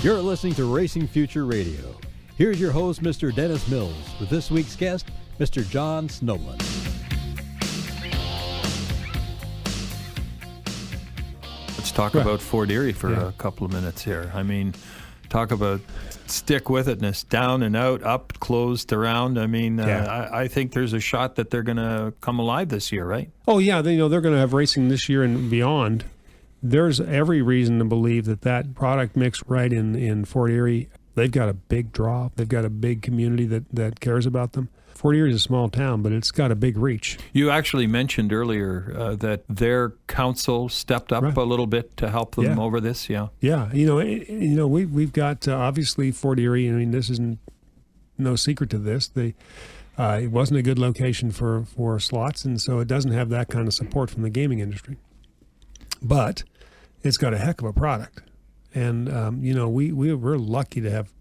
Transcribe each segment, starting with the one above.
You're listening to Racing Future Radio. Here's your host, Mr. Dennis Mills, with this week's guest, Mr. John Snobelen. Let's talk about Fort Erie for a couple of minutes here. I mean, talk about stick with itness, down and out, up, closed, around. I mean, I think there's a shot that they're going to come alive this year, right? Oh, yeah. They're going to have racing this year and beyond. There's every reason to believe that product mix right in Fort Erie, they've got a big draw. They've got a big community that cares about them. Fort Erie is a small town, but it's got a big reach. You actually mentioned earlier that their council stepped up a little bit to help them over this. Yeah. We've got obviously Fort Erie. I mean, this isn't no secret to this. It wasn't a good location for slots, and so it doesn't have that kind of support from the gaming industry. But it's got a heck of a product, and we're lucky to have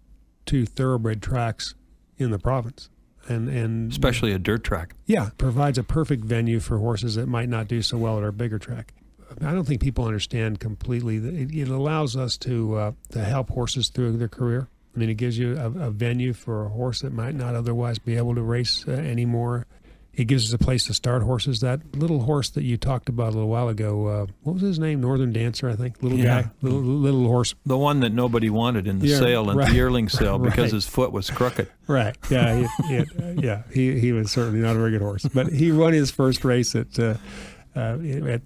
two thoroughbred tracks in the province. And especially a dirt track. Yeah, provides a perfect venue for horses that might not do so well at our bigger track. I don't think people understand completely that it allows us to help horses through their career. I mean, it gives you a venue for a horse that might not otherwise be able to race anymore. It gives us a place to start horses. That little horse that you talked about a little while ago, what was his name? Northern Dancer, I think. Little guy, little horse. The one that nobody wanted in the sale, in the yearling sale, because his foot was crooked. Right. Yeah. He was certainly not a very good horse, but he won his first race at the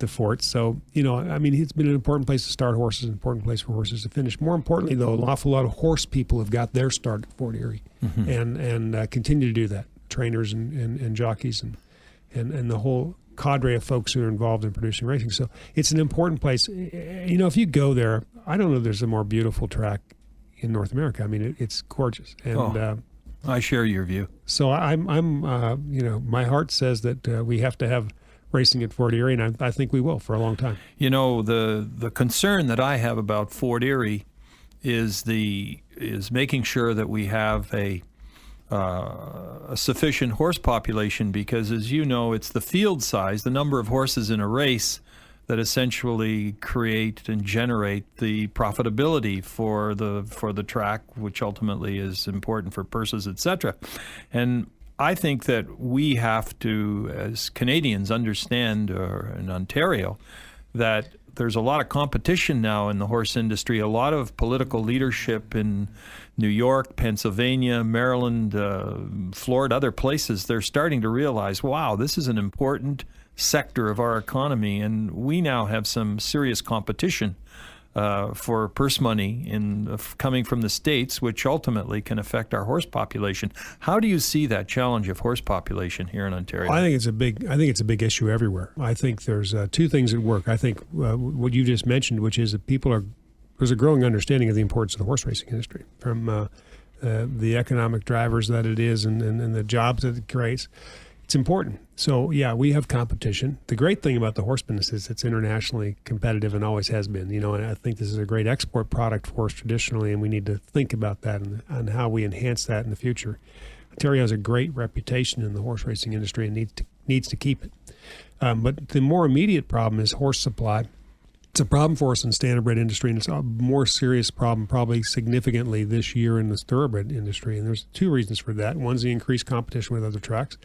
Fort. So it's been an important place to start horses, an important place for horses to finish. More importantly, though, an awful lot of horse people have got their start at Fort Erie, and continue to do that. Trainers and jockeys and the whole cadre of folks who are involved in producing racing. So it's an important place. If you go there, I don't know if there's a more beautiful track in North America. I mean, it's gorgeous. And I share your view. So I'm my heart says that we have to have racing at Fort Erie, and I think we will for a long time. The concern that I have about Fort Erie is making sure that we have a sufficient horse population, because, as you know, it's the field size, the number of horses in a race, that essentially create and generate the profitability for the track, which ultimately is important for purses, etc. And I think that we have to, as Canadians, understand, or in Ontario, that there's a lot of competition now in the horse industry, a lot of political leadership in New York, Pennsylvania, Maryland, Florida, other places. They're starting to realize, wow, this is an important sector of our economy, and we now have some serious competition for purse money coming from the States, which ultimately can affect our horse population. How do you see that challenge of horse population here in Ontario? I think it's a big issue everywhere. I think there's two things at work. I think what you just mentioned, which is that there's a growing understanding of the importance of the horse racing industry, from the economic drivers that it is and the jobs that it creates. It's important. So, we have competition. The great thing about the horse business is it's internationally competitive and always has been. And I think this is a great export product for us traditionally, and we need to think about that and how we enhance that in the future. Ontario has a great reputation in the horse racing industry and needs to keep it. But the more immediate problem is horse supply. It's a problem for us in standardbred industry, and it's a more serious problem probably significantly this year in the thoroughbred industry. And there's two reasons for that. One's the increased competition with other tracks.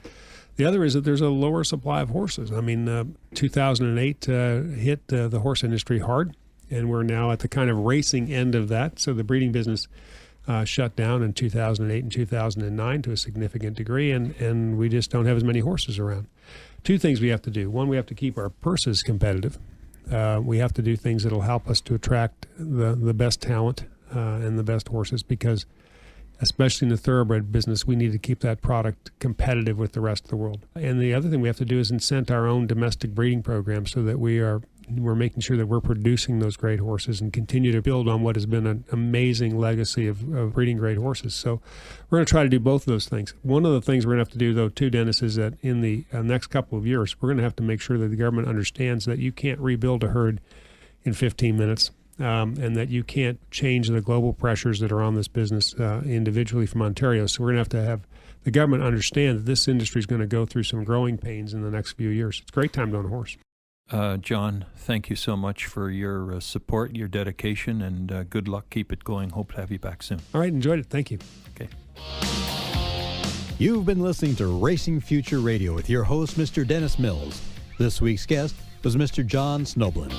The other is that there's a lower supply of horses. I mean, 2008 hit the horse industry hard, and we're now at the kind of racing end of that. So the breeding business shut down in 2008 and 2009 to a significant degree, and we just don't have as many horses around. Two things we have to do. One, we have to keep our purses competitive. We have to do things that will help us to attract the best talent and the best horses, because especially in the thoroughbred business, we need to keep that product competitive with the rest of the world. And the other thing we have to do is incent our own domestic breeding program so that we're making sure that we're producing those great horses and continue to build on what has been an amazing legacy of breeding great horses. So we're going to try to do both of those things. One of the things we're going to have to do, though, too, Dennis, is that in the next couple of years, we're going to have to make sure that the government understands that you can't rebuild a herd in 15 minutes. And that you can't change the global pressures that are on this business individually from Ontario. So we're going to have the government understand that this industry is going to go through some growing pains in the next few years. It's a great time to own a horse. John, thank you so much for your support, your dedication, and good luck. Keep it going. Hope to have you back soon. All right, enjoyed it. Thank you. Okay. You've been listening to Racing Future Radio with your host, Mr. Dennis Mills. This week's guest was Mr. John Snobelen.